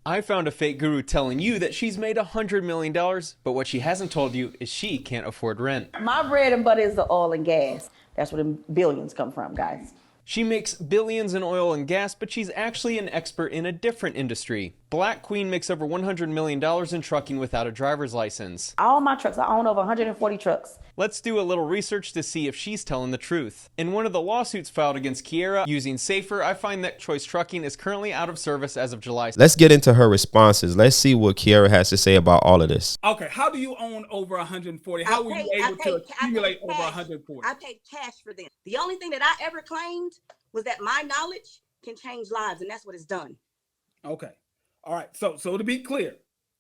I found a fake guru telling you that she's made $100 million, but what she hasn't told you is she can't afford rent. My bread and butter is the oil and gas. That's where the billions come from, guys. She makes billions in oil and gas, but she's actually an expert in a different industry. Black Queen makes over $100 million in trucking without a driver's license. All my trucks, I own over 140 trucks. Let's do a little research to see if she's telling the truth. In one of the lawsuits filed against Kiera using Safer, I find that Choice Trucking is currently out of service as of July. Let's get into her responses. Let's see what Kiera has to say about all of this. Okay, how do you own over 140? How were you able to accumulate over 140? I paid cash for them. The only thing that I ever claimed was that my knowledge can change lives, and that's what it's done. Okay. All right. So to be clear,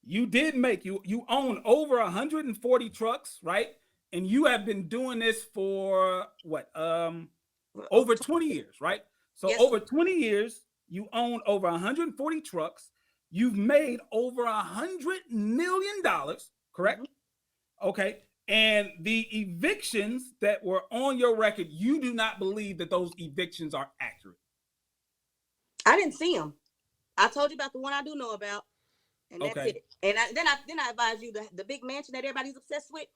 you did make you own over 140 trucks, right? And you have been doing this for what? Over 20 years, right? So Yes. over 20 years, you own over 140 trucks. You've made over $100 million, correct? Mm-hmm. Okay. And the evictions that were on your record, you do not believe that those evictions are accurate. I didn't see them. I told you about the one I do know about, and that's Okay. it. And then I advise you the big mansion that everybody's obsessed with.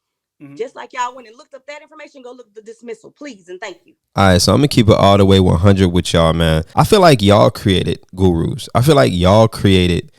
Mhm. Just like y'all went and looked up that information, go look at the dismissal, please, and thank you. All right, so I'm gonna keep it all the way 100 with y'all, man. I feel like y'all created gurus. I feel like y'all created,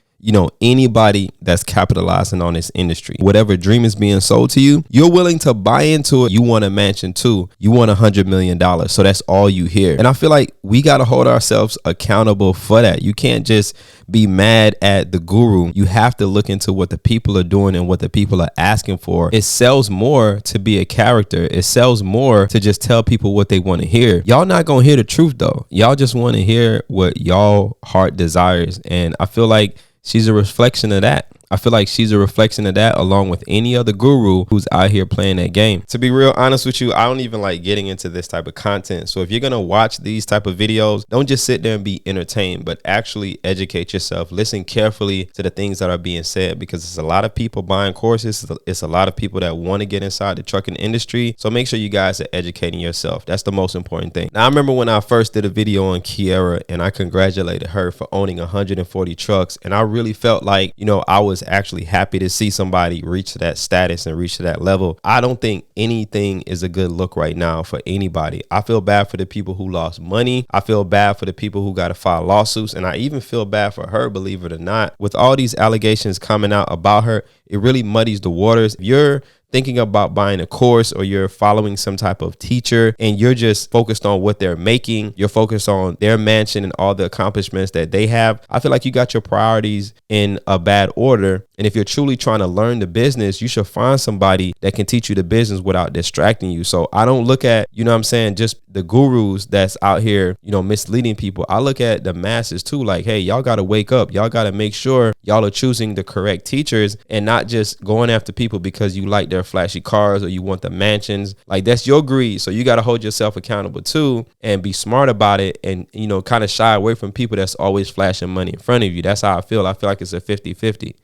anybody that's capitalizing on this industry. Whatever dream is being sold to you, you're willing to buy into it. You want a mansion too. You want $100 million. So that's all you hear. And I feel like we got to hold ourselves accountable for that. You can't just be mad at the guru. You have to look into what the people are doing and what the people are asking for. It sells more to be a character. It sells more to just tell people what they want to hear. Y'all not going to hear the truth though. Y'all just want to hear what y'all heart desires. And I feel like she's a reflection of that. I feel like she's a reflection of that along with any other guru who's out here playing that game. To be real honest with you, I don't even like getting into this type of content. So if you're going to watch these type of videos, don't just sit there and be entertained, but actually educate yourself. Listen carefully to the things that are being said because there's a lot of people buying courses. It's a lot of people that want to get inside the trucking industry. So make sure you guys are educating yourself. That's the most important thing. Now, I remember when I first did a video on Kiera and I congratulated her for owning 140 trucks. And I really felt like, I was actually happy to see somebody reach that status and reach to that level. I don't think anything is a good look right now for anybody. I feel bad for the people who lost money. I feel bad for the people who got to file lawsuits. And I even feel bad for her, believe it or not. With all these allegations coming out about her, it really muddies the waters. If you're thinking about buying a course or you're following some type of teacher and you're just focused on what they're making, you're focused on their mansion and all the accomplishments that they have, I feel like you got your priorities in a bad order. And if you're truly trying to learn the business, you should find somebody that can teach you the business without distracting you. So I don't look at, just the gurus that's out here, misleading people. I look at the masses too, like, hey, y'all got to wake up. Y'all got to make sure y'all are choosing the correct teachers and not just going after people because you like their flashy cars or you want the mansions. Like, that's your greed. So you got to hold yourself accountable too and be smart about it and, kind of shy away from people that's always flashing money in front of you. That's how I feel. I feel like it's a 50-50.